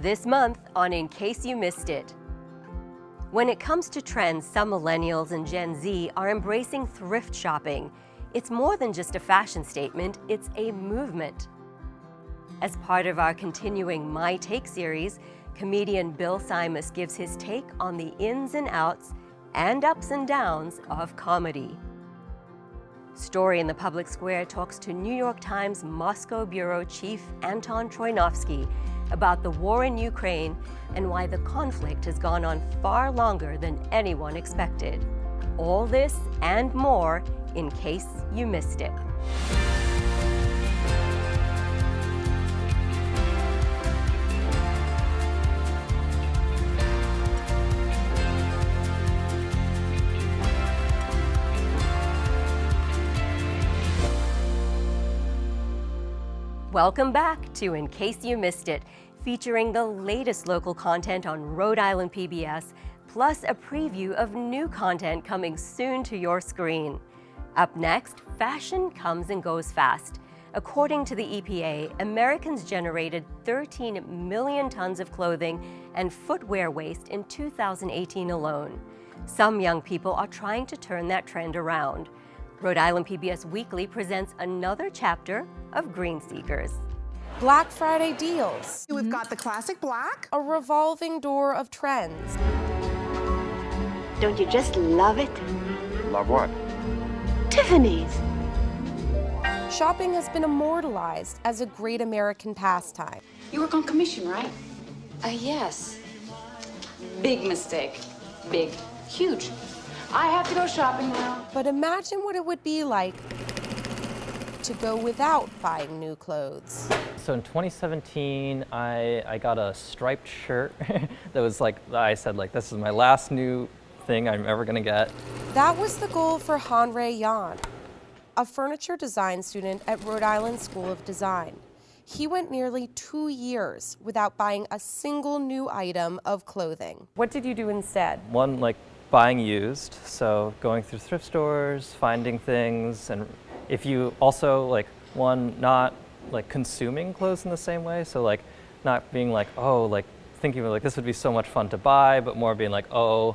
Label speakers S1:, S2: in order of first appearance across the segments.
S1: This month on In Case You Missed It. When it comes to trends, some millennials and Gen Z are embracing thrift shopping. It's more than just a fashion statement, it's a movement. As part of our continuing My Take series, comedian Bill Simas gives his take on the ins and outs and ups and downs of comedy. Story in the Public Square talks to New York Times Moscow Bureau Chief Anton Troianovski about the war in Ukraine and why the conflict has gone on far longer than anyone expected. All this and more in case you missed it. Welcome back to In Case You Missed It, featuring the latest local content on Rhode Island PBS, plus a preview of new content coming soon to your screen. Up next, fashion comes and goes fast. According to the EPA, Americans generated 13 million tons of clothing and footwear waste in 2018 alone. Some young people are trying to turn that trend around. Rhode Island PBS Weekly presents another chapter of Green Seekers.
S2: Black Friday deals.
S3: We've got the classic black.
S2: A revolving door of trends.
S4: Don't you just love it?
S5: Love what?
S4: Tiffany's.
S2: Shopping has been immortalized as a great American pastime.
S6: You work on commission, right?
S4: Yes.
S6: Big mistake. Big. Huge. I have to go shopping now.
S2: But imagine what it would be like to go without buying new clothes.
S7: So in 2017, I got a striped shirt that was like, I said like, this is my last new thing I'm ever gonna get.
S2: That was the goal for Hanrei Yan, a furniture design student at Rhode Island School of Design. He went nearly 2 years without buying a single new item of clothing. What did you do instead?
S7: One, like buying used, so going through thrift stores, finding things, and if you also like, one, not like consuming clothes in the same way, so like not being like, oh, like thinking of like this would be so much fun to buy, but more being like, oh,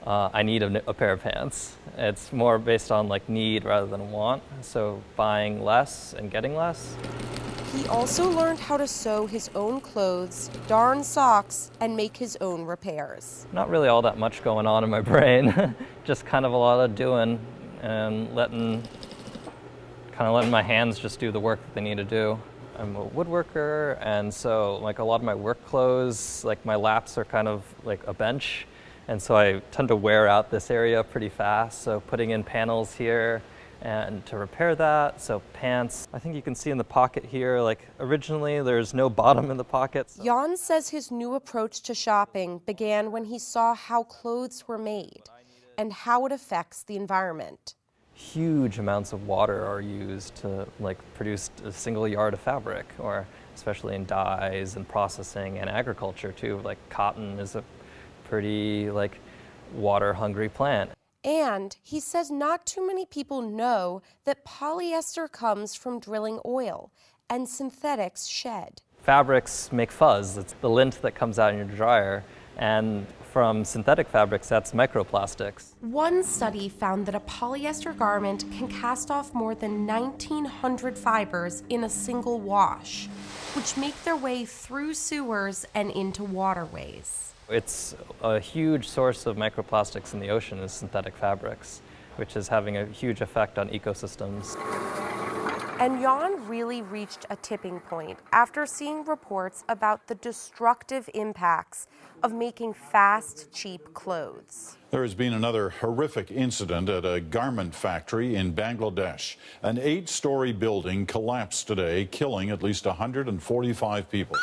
S7: I need a pair of pants. It's more based on like need rather than want, so buying less and getting less.
S2: He also learned how to sew his own clothes, darn socks, and make his own repairs.
S7: Not really all that much going on in my brain, just kind of a lot of doing and letting my hands just do the work that they need to do. I'm a woodworker, and so like a lot of my work clothes, like my laps are kind of like a bench, and so I tend to wear out this area pretty fast, so putting in panels here and to repair that, so pants. I think you can see in the pocket here, like originally there's no bottom in the pocket. So.
S2: Jan says his new approach to shopping began when he saw how clothes were made and how it affects the environment.
S7: Huge amounts of water are used to like produce a single yard of fabric, or especially in dyes and processing and agriculture too. Like cotton is a pretty like water-hungry plant.
S2: And he says not too many people know that polyester comes from drilling oil and synthetics shed.
S7: Fabrics make fuzz. It's the lint that comes out in your dryer, and from synthetic fabrics, that's microplastics.
S2: One study found that a polyester garment can cast off more than 1,900 fibers in a single wash, which make their way through sewers and into waterways.
S7: It's a huge source of microplastics in the ocean is synthetic fabrics, which is having a huge effect on ecosystems.
S2: And Jan really reached a tipping point after seeing reports about the destructive impacts of making fast, cheap clothes.
S8: There has been another horrific incident at a garment factory in Bangladesh. An 8-story building collapsed today, killing at least 145 people.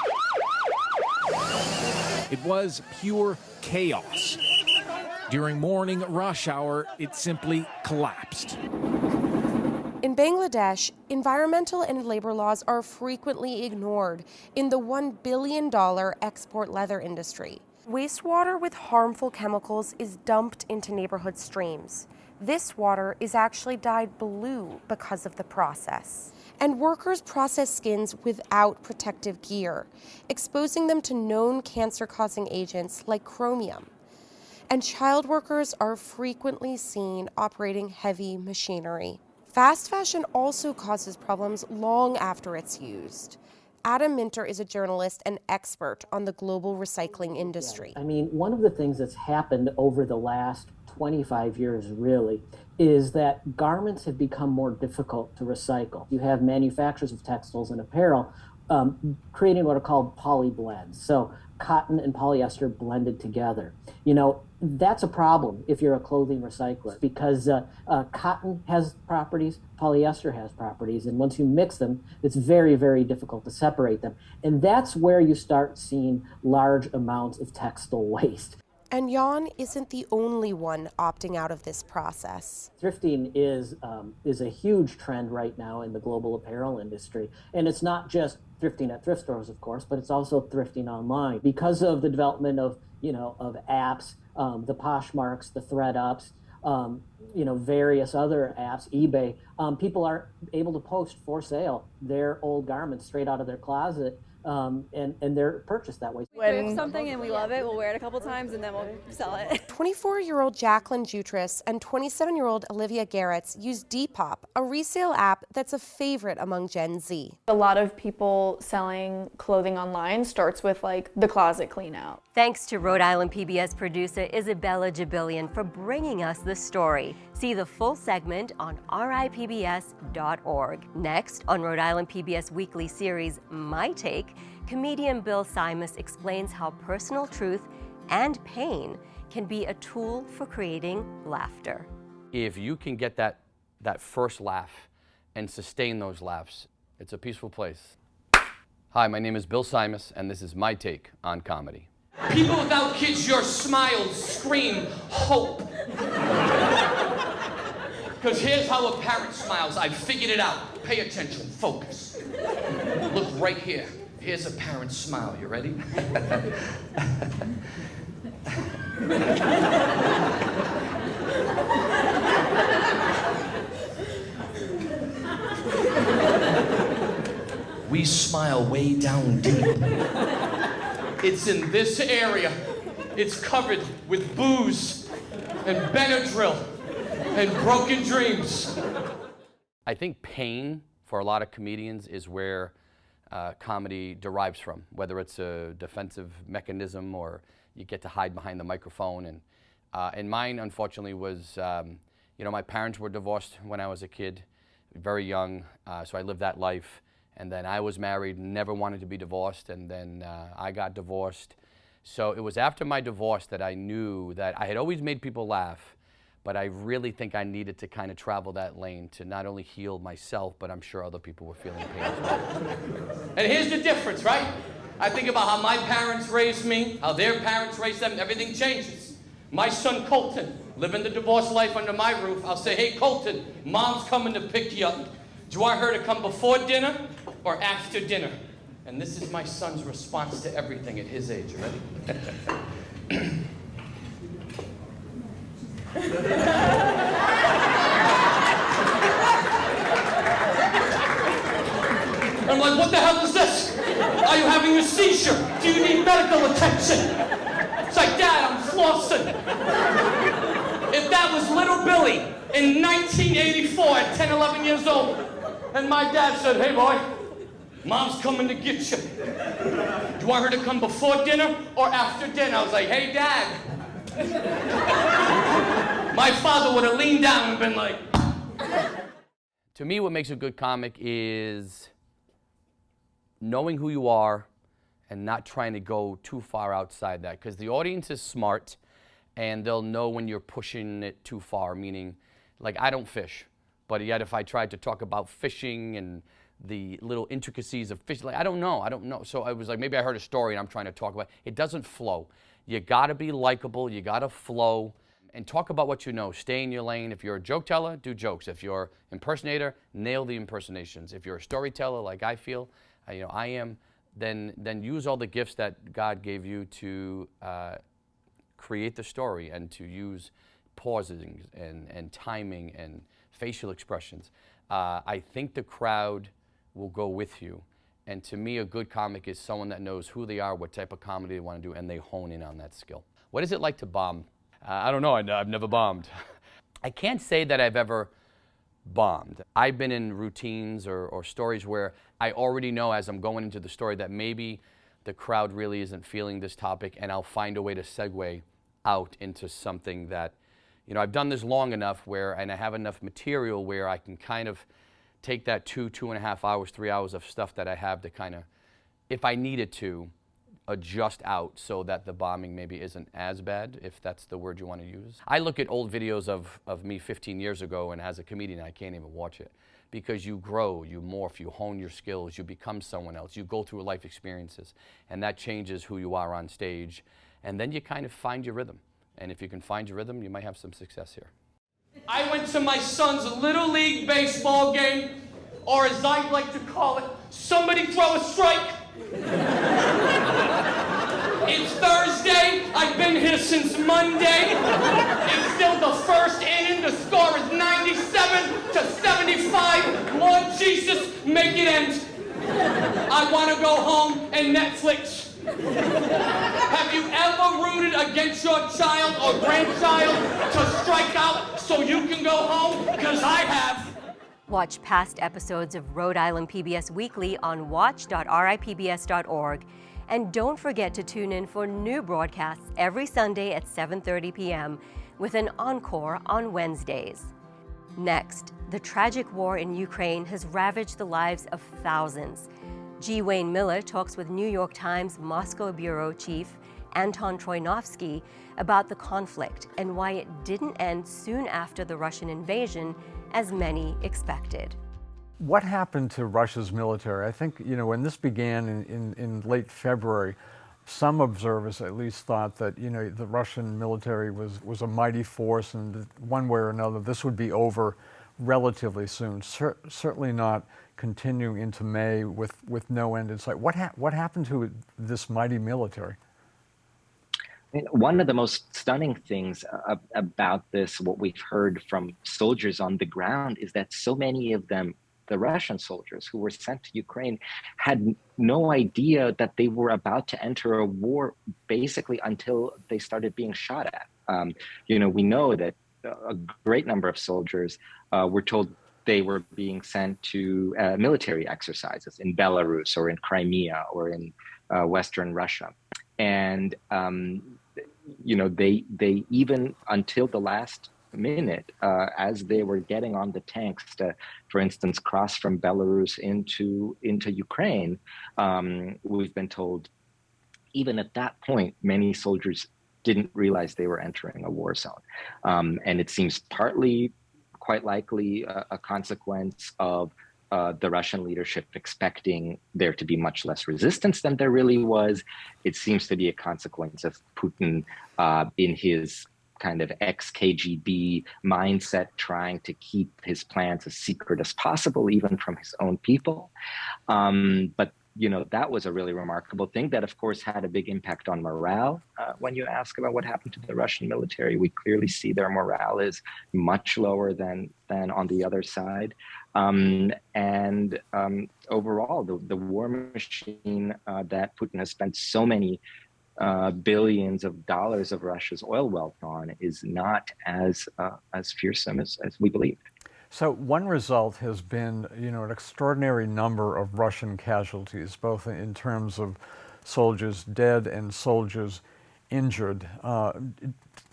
S9: It was pure chaos. During morning rush hour, it simply collapsed.
S2: In Bangladesh, environmental and labor laws are frequently ignored in the $1 billion export leather industry. Wastewater with harmful chemicals is dumped into neighborhood streams. This water is actually dyed blue because of the process. And workers process skins without protective gear, exposing them to known cancer-causing agents like chromium. And child workers are frequently seen operating heavy machinery. Fast fashion also causes problems long after it's used. Adam Minter is a journalist and expert on the global recycling industry.
S3: I mean, one of the things that's happened over the last 25 years, really, is that garments have become more difficult to recycle. You have manufacturers of textiles and apparel creating what are called poly blends. So cotton and polyester blended together. You know, that's a problem if you're a clothing recycler, because cotton has properties, polyester has properties, and once you mix them, it's very, very difficult to separate them. And that's where you start seeing large amounts of textile waste.
S2: And Jan isn't the only one opting out of this process.
S3: Thrifting is a huge trend right now in the global apparel industry. And it's not just thrifting at thrift stores, of course, but it's also thrifting online. Because of the development of apps, the Poshmarks, the ThreadUps, various other apps, eBay, people are able to post for sale their old garments straight out of their closet. And they're purchased that way.
S5: We thrift something and we love it, we'll wear it a couple times and then we'll sell it.
S2: 24-year-old Jacqueline Jutras and 27-year-old Olivia Garretts use Depop, a resale app that's a favorite among Gen Z.
S5: A lot of people selling clothing online starts with like the closet clean out.
S1: Thanks to Rhode Island PBS producer Isabella Jabillion for bringing us the story. See the full segment on ripbs.org. Next, on Rhode Island PBS weekly series, My Take, comedian Bill Simas explains how personal truth and pain can be a tool for creating laughter.
S10: If you can get that first laugh and sustain those laughs, it's a peaceful place. Hi, my name is Bill Simas, and this is My Take on comedy.
S11: People without kids, your smiles scream hope. Because here's how a parent smiles. I figured it out. Pay attention, focus. Look right here. Here's a parent's smile. You ready? We smile way down deep. It's in this area. It's covered with booze and Benadryl and broken dreams.
S10: I think pain for a lot of comedians is where comedy derives from, whether it's a defensive mechanism or you get to hide behind the microphone. And mine, unfortunately, was, my parents were divorced when I was a kid, very young, so I lived that life. And then I was married, never wanted to be divorced, and then I got divorced. So it was after my divorce that I knew that I had always made people laugh, but I really think I needed to kind of travel that lane to not only heal myself, but I'm sure other people were feeling pain as well.
S11: And here's the difference, right? I think about how my parents raised me, how their parents raised them, everything changes. My son Colton, living the divorce life under my roof, I'll say, hey Colton, mom's coming to pick you up. Do you want her to come before dinner or after dinner? And this is my son's response to everything at his age. You ready? I'm like, what the hell is this? Are you having a seizure? Do you need medical attention? It's like, Dad, I'm flossing. If that was little Billy in 1984 at 10, 11 years old, and my dad said, hey boy, mom's coming to get you. Do you want her to come before dinner or after dinner? I was like, hey Dad. My father would have leaned down and been like.
S10: To me, what makes a good comic is knowing who you are and not trying to go too far outside that, because the audience is smart and they'll know when you're pushing it too far, meaning, like, I don't fish, but yet if I tried to talk about fishing and the little intricacies of fishing, like, I don't know. So I was like, maybe I heard a story and I'm trying to talk about it. It doesn't flow. You gotta be likable, you gotta flow, and talk about what you know. Stay in your lane. If you're a joke teller, do jokes. If you're impersonator, nail the impersonations. If you're a storyteller, like I feel, I am, then use all the gifts that God gave you to create the story and to use pausing and timing and facial expressions. I think the crowd will go with you. And to me, a good comic is someone that knows who they are, what type of comedy they want to do, and they hone in on that skill. What is it like to bomb? I don't know, I've never bombed. I can't say that I've ever bombed. I've been in routines or stories where I already know as I'm going into the story that maybe the crowd really isn't feeling this topic, and I'll find a way to segue out into something that, you know, I've done this long enough and I have enough material where I can kind of take that 2.5 hours, 3 hours of stuff that I have to kind of, if I needed to, adjust out so that the bombing maybe isn't as bad, if that's the word you want to use. I look at old videos of me 15 years ago, and as a comedian, I can't even watch it, because you grow, you morph, you hone your skills, you become someone else, you go through life experiences, and that changes who you are on stage, and then you kind of find your rhythm. And if you can find your rhythm, you might have some success here.
S11: I went to my son's Little League baseball game, or as I like to call it, somebody throw a strike. It's Thursday, I've been here since Monday. It's still the first inning, the score is 97-75. Lord Jesus, make it end. I want to go home and Netflix. Have you ever rooted against your child or grandchild to strike out so you can go home? Because I have.
S1: Watch past episodes of Rhode Island PBS Weekly on watch.ripbs.org. And don't forget to tune in for new broadcasts every Sunday at 7:30 p.m. with an encore on Wednesdays. Next, the tragic war in Ukraine has ravaged the lives of thousands. G. Wayne Miller talks with New York Times Moscow Bureau Chief Anton Troianovski about the conflict and why it didn't end soon after the Russian invasion, as many expected.
S12: What happened to Russia's military? I think, when this began in late February, some observers at least thought that, the Russian military was a mighty force, and that one way or another this would be over relatively soon. Certainly not continuing into May with no end in sight. What happened to this mighty military?
S13: One of the most stunning things about this, what we've heard from soldiers on the ground, is that so many of them, the Russian soldiers who were sent to Ukraine, had no idea that they were about to enter a war basically until they started being shot at. We know that a great number of soldiers were told they were being sent to military exercises in Belarus or in Crimea or in Western Russia. And, they even until the last minute, as they were getting on the tanks to, for instance, cross from Belarus into Ukraine, we've been told even at that point, many soldiers didn't realize they were entering a war zone. And it seems partly, quite likely, a consequence of the Russian leadership expecting there to be much less resistance than there really was. It seems to be a consequence of Putin in his kind of ex-KGB mindset, trying to keep his plans as secret as possible, even from his own people. But that was a really remarkable thing that, of course, had a big impact on morale. When you ask about what happened to the Russian military, we clearly see their morale is much lower than on the other side. Overall, the war machine that Putin has spent so many billions of dollars of Russia's oil wealth on is not as fearsome as we believed.
S12: So one result has been, an extraordinary number of Russian casualties, both in terms of soldiers dead and soldiers injured. Do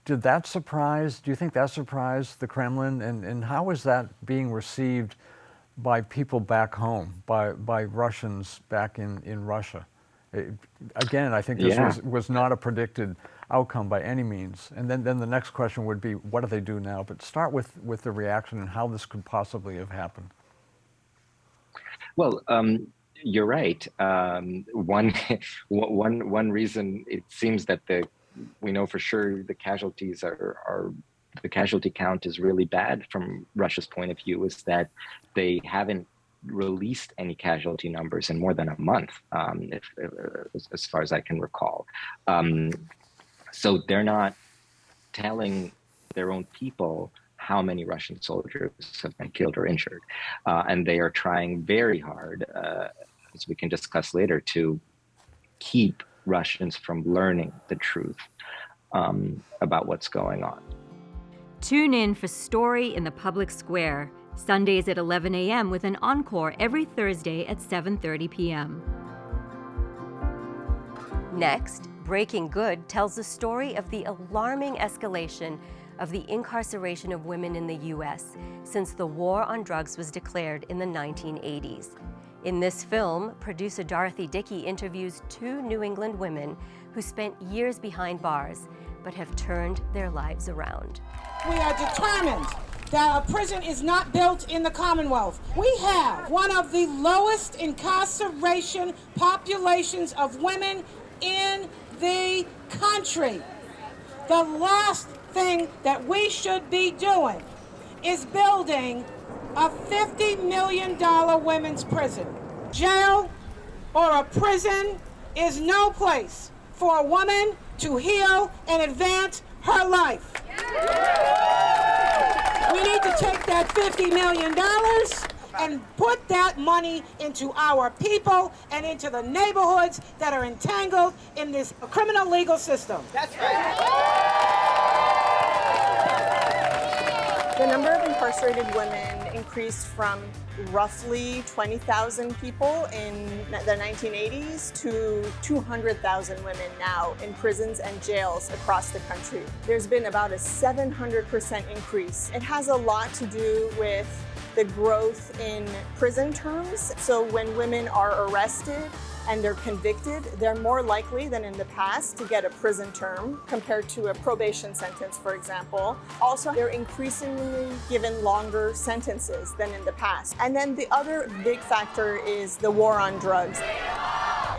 S12: you think that surprised the Kremlin? And how is that being received by people back home, by Russians back in Russia? Again, I think this was not a predicted outcome by any means. And then the next question would be, what do they do now? But start with the reaction and how this could possibly have happened.
S13: Well, you're right. One reason it seems that we know for sure the casualties the casualty count is really bad from Russia's point of view is that they haven't released any casualty numbers in more than a month, as far as I can recall. So they're not telling their own people how many Russian soldiers have been killed or injured. And they are trying very hard, as we can discuss later, to keep Russians from learning the truth about what's going on.
S14: Tune in for Story in the Public Square, Sundays at 11 a.m. with an encore every Thursday at 7:30 p.m.
S1: Next, Breaking Good tells the story of the alarming escalation of the incarceration of women in the U.S. since the war on drugs was declared in the 1980s. In this film, producer Dorothy Dickey interviews two New England women who spent years behind bars but have turned their lives around.
S15: We are determined that a prison is not built in the Commonwealth. We have one of the lowest incarceration populations of women in the country. The last thing that we should be doing is building a $50 million women's prison. Jail or a prison is no place for a woman to heal and advance her life. We need to take that $50 million and put that money into our people and into the neighborhoods that are entangled in this criminal legal system. That's right.
S16: The number of incarcerated women increased from roughly 20,000 people in the 1980s to 200,000 women now in prisons and jails across the country. There's been about a 700% increase. It has a lot to do with the growth in prison terms. So when women are arrested and they're convicted, they're more likely than in the past to get a prison term compared to a probation sentence, for example. Also, they're increasingly given longer sentences than in the past. And then the other big factor is the war on drugs.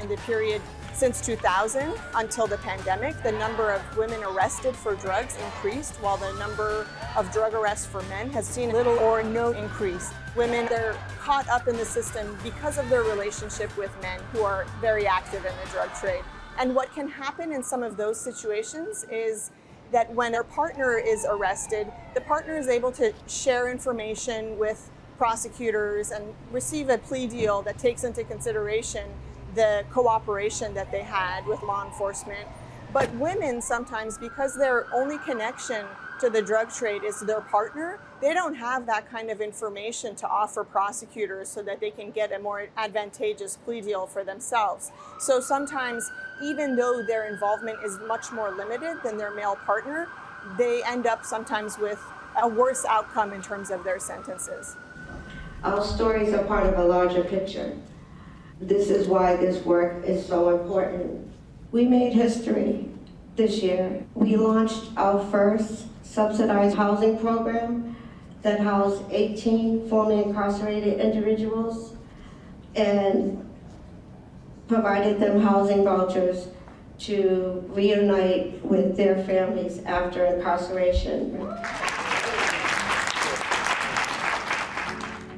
S16: In the period since 2000 until the pandemic, the number of women arrested for drugs increased, while the number of drug arrests for men has seen little or no increase. Women, they're caught up in the system because of their relationship with men who are very active in the drug trade. And what can happen in some of those situations is that when their partner is arrested, the partner is able to share information with prosecutors and receive a plea deal that takes into consideration the cooperation that they had with law enforcement. But women sometimes, because their only connection to the drug trade is their partner, they don't have that kind of information to offer prosecutors so that they can get a more advantageous plea deal for themselves. So sometimes, even though their involvement is much more limited than their male partner, they end up sometimes with a worse outcome in terms of their sentences.
S17: Our stories are part of a larger picture. This is why this work is so important. We made history this year. We launched our first subsidized housing program that housed 18 formerly incarcerated individuals and provided them housing vouchers to reunite with their families after incarceration.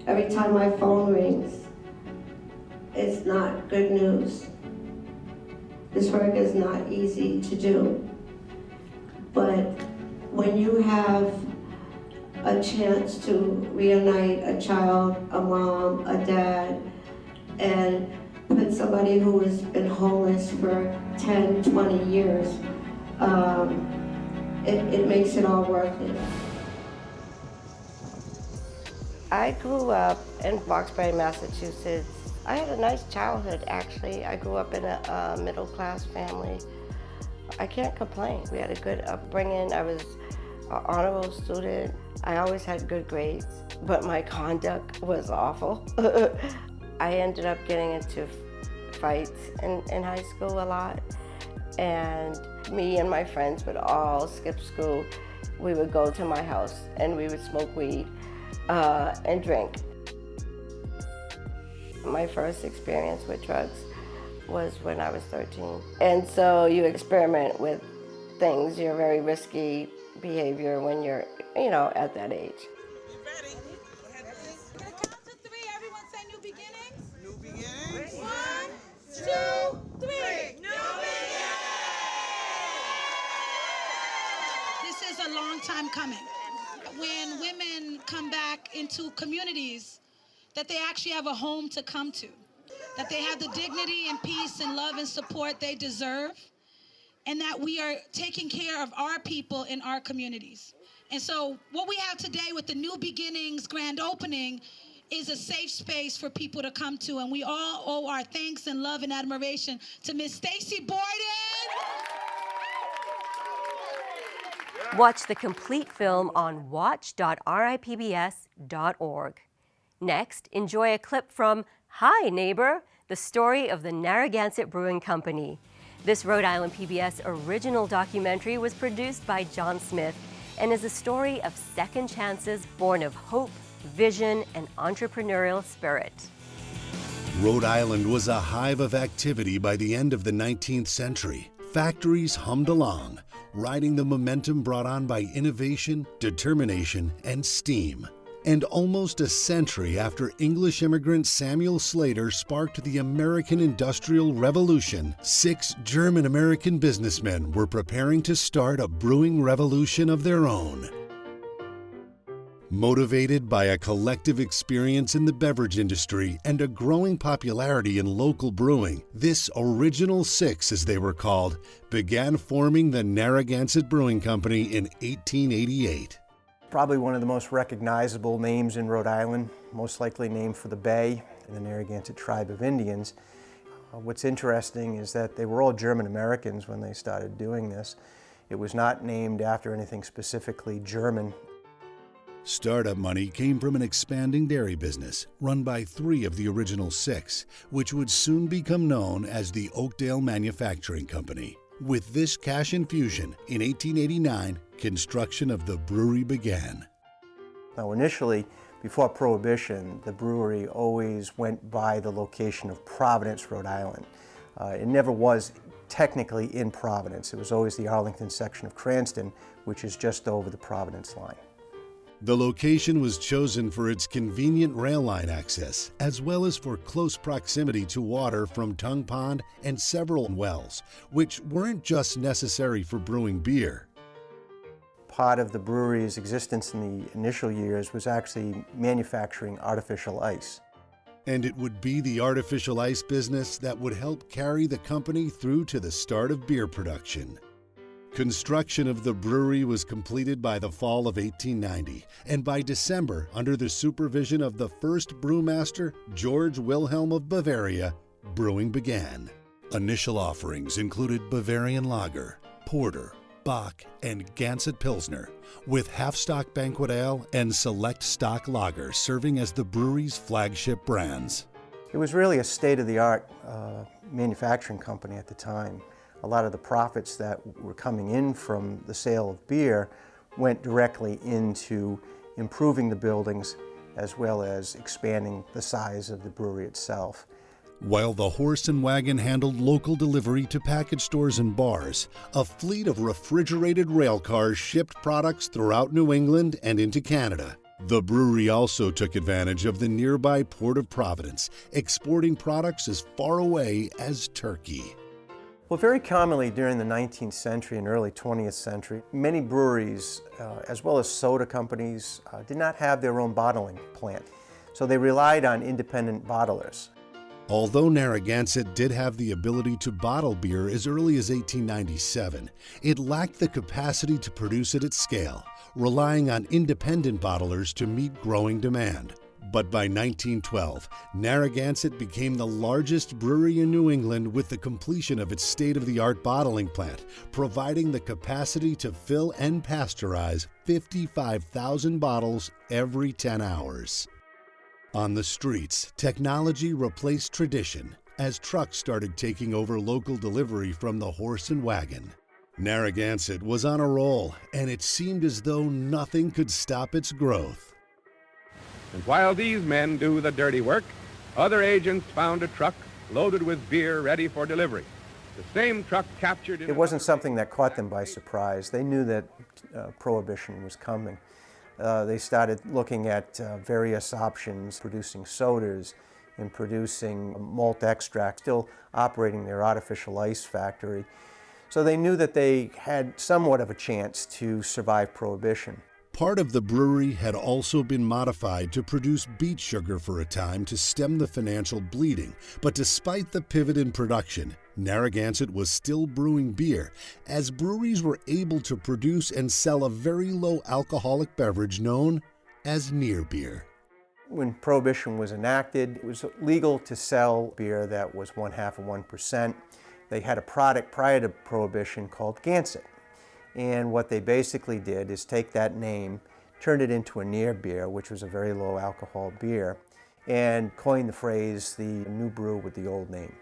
S17: Every time my phone rings, it's not good news. This work is not easy to do. But when you have a chance to reunite a child, a mom, a dad, and put somebody who has been homeless for 10, 20 years, it makes it all worth it.
S18: I grew up in Roxbury, Massachusetts. I had a nice childhood, actually. I grew up in a middle-class family. I can't complain. We had a good upbringing. I was an honorable student. I always had good grades, but my conduct was awful. I ended up getting into fights in high school a lot, and me and my friends would all skip school. We would go to my house and we would smoke weed and drink. My first experience with drugs was when I was 13. And so you experiment with things, your very risky behavior when you're, at that age.
S15: You ready? Go ahead, please. Count to three. Everyone say new beginnings. New beginnings. 1, 2, 3. New beginnings. This is a long time coming. when women come back into communities, that they actually have a home to come to, that they have the dignity and peace and love and support they deserve, and that we are taking care of our people in our communities. And so what we have today with the New Beginnings grand opening is a safe space for people to come to, and we all owe our thanks and love and admiration to Miss Stacy Borden.
S1: Watch the complete film on watch.ripbs.org. Next, enjoy a clip from Hi Neighbor, the story of the Narragansett Brewing Company. This Rhode Island PBS original documentary was produced by John Smith and is a story of second chances born of hope, vision, and entrepreneurial spirit.
S19: Rhode Island was a hive of activity by the end of the 19th century. Factories hummed along, riding the momentum brought on by innovation, determination, and steam. And almost a century after English immigrant Samuel Slater sparked the American Industrial Revolution, 6 German-American businessmen were preparing to start a brewing revolution of their own. Motivated by a collective experience in the beverage industry and a growing popularity in local brewing, this original 6, as they were called, began forming the Narragansett Brewing Company in 1888.
S20: Probably one of the most recognizable names in Rhode Island, most likely named for the Bay and the Narragansett tribe of Indians. What's interesting is that they were all German Americans when they started doing this. It was not named after anything specifically German.
S19: Startup money came from an expanding dairy business run by 3 of the original 6, which would soon become known as the Oakdale Manufacturing Company. With this cash infusion, in 1889, construction of the brewery began.
S20: Now initially, before Prohibition, the brewery always went by the location of Providence, Rhode Island. It never was technically in Providence. It was always the Arlington section of Cranston, which is just over the Providence line.
S19: The location was chosen for its convenient rail line access, as well as for close proximity to water from Tongue Pond and several wells, which weren't just necessary for brewing beer.
S20: Part of the brewery's existence in the initial years was actually manufacturing artificial ice.
S19: And it would be the artificial ice business that would help carry the company through to the start of beer production. Construction of the brewery was completed by the fall of 1890, and by December, under the supervision of the first brewmaster, George Wilhelm of Bavaria, brewing began. Initial offerings included Bavarian Lager, Porter, Bock, and Gansett Pilsner, with half-stock banquet ale and select stock lager serving as the brewery's flagship brands.
S20: It was really a state-of-the-art manufacturing company at the time. A lot of the profits that were coming in from the sale of beer went directly into improving the buildings as well as expanding the size of the brewery itself.
S19: While the horse and wagon handled local delivery to package stores and bars, a fleet of refrigerated rail cars shipped products throughout New England and into Canada. The brewery also took advantage of the nearby Port of Providence, exporting products as far away as Turkey.
S20: Well, very commonly during the 19th century and early 20th century, many breweries, as well as soda companies, did not have their own bottling plant. So they relied on independent bottlers.
S19: Although Narragansett did have the ability to bottle beer as early as 1897, it lacked the capacity to produce it at scale, relying on independent bottlers to meet growing demand. But by 1912, Narragansett became the largest brewery in New England with the completion of its state-of-the-art bottling plant, providing the capacity to fill and pasteurize 55,000 bottles every 10 hours. On the streets, technology replaced tradition as trucks started taking over local delivery from the horse and wagon. Narragansett was on a roll, and it seemed as though nothing could stop its growth.
S21: And while these men do the dirty work, other agents found a truck loaded with beer ready for delivery. The same truck captured...
S20: It wasn't something that caught them by surprise. They knew that Prohibition was coming. They started looking at various options, producing sodas and producing malt extract, still operating their artificial ice factory. So they knew that they had somewhat of a chance to survive Prohibition.
S19: Part of the brewery had also been modified to produce beet sugar for a time to stem the financial bleeding. But despite the pivot in production, Narragansett was still brewing beer, as breweries were able to produce and sell a very low alcoholic beverage known as near beer.
S20: When Prohibition was enacted, it was legal to sell beer that was 1/2 of 1%. They had a product prior to Prohibition called Gansett. And what they basically did is take that name, turn it into a near beer, which was a very low alcohol beer, and coined the phrase, the new brew with the old name.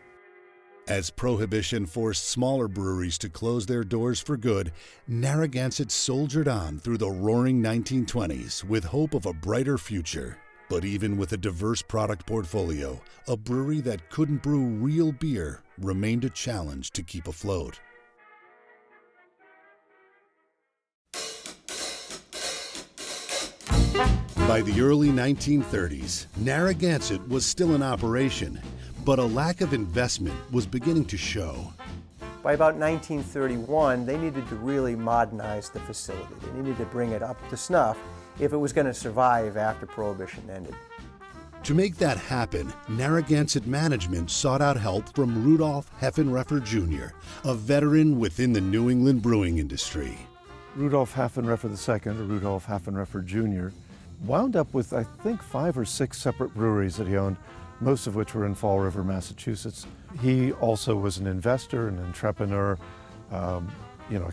S19: As Prohibition forced smaller breweries to close their doors for good, Narragansett soldiered on through the roaring 1920s with hope of a brighter future. But even with a diverse product portfolio, a brewery that couldn't brew real beer remained a challenge to keep afloat. By the early 1930s, Narragansett was still in operation, but a lack of investment was beginning to show.
S20: By about 1931, they needed to really modernize the facility. They needed to bring it up to snuff if it was going to survive after Prohibition ended.
S19: To make that happen, Narragansett management sought out help from Rudolph Heffenreffer Jr., a veteran within the New England brewing industry.
S4: Rudolph Heffenreffer II, or Rudolph Heffenreffer Jr., wound up with, I think, 5 or 6 separate breweries that he owned, most of which were in Fall River, Massachusetts. He also was an investor, an entrepreneur, a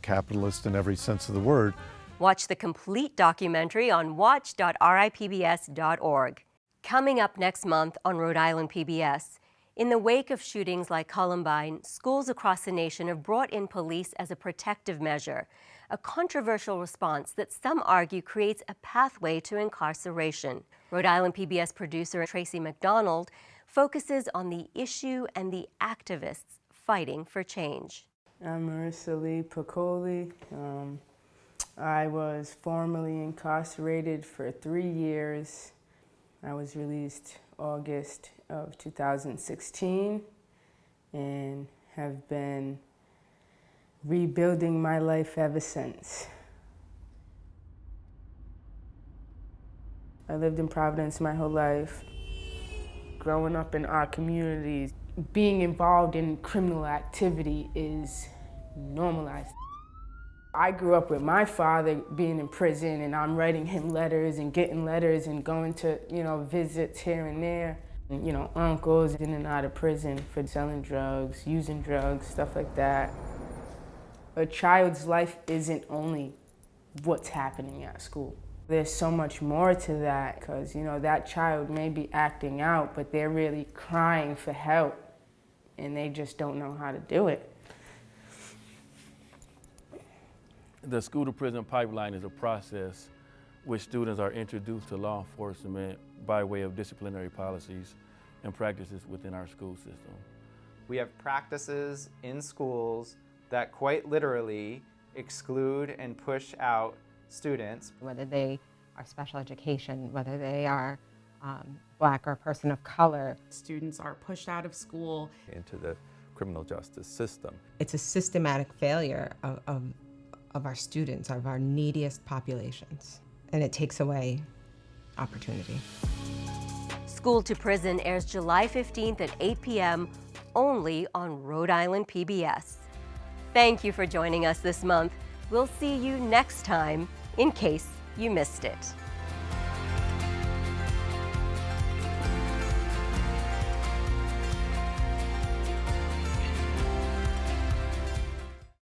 S4: capitalist in every sense of the word.
S1: Watch the complete documentary on watch.ripbs.org. Coming up next month on Rhode Island PBS, in the wake of shootings like Columbine, schools across the nation have brought in police as a protective measure, a controversial response that some argue creates a pathway to incarceration. Rhode Island PBS producer Tracy McDonald focuses on the issue and the activists fighting for change.
S22: I'm Marissa Lee Piccoli. I was formerly incarcerated for 3 years. I was released August of 2016 and have been rebuilding my life ever since. I lived in Providence my whole life. Growing up in our communities, being involved in criminal activity is normalized. I grew up with my father being in prison, and I'm writing him letters and getting letters and going to, visits here and there. And, uncles in and out of prison for selling drugs, using drugs, stuff like that. A child's life isn't only what's happening at school. There's so much more to that, because, that child may be acting out, but they're really crying for help, and they just don't know how to do it.
S23: The school-to-prison pipeline is a process which students are introduced to law enforcement by way of disciplinary policies and practices within our school system.
S24: We have practices in schools that quite literally exclude and push out students.
S25: Whether they are special education, whether they are Black or a person of color.
S26: Students are pushed out of school.
S27: Into the criminal justice system.
S28: It's a systematic failure of our students, of our neediest populations, and it takes away opportunity.
S1: School to Prison airs July 15th at 8 p.m. only on Rhode Island PBS. Thank you for joining us this month. We'll see you next time, in case you missed it.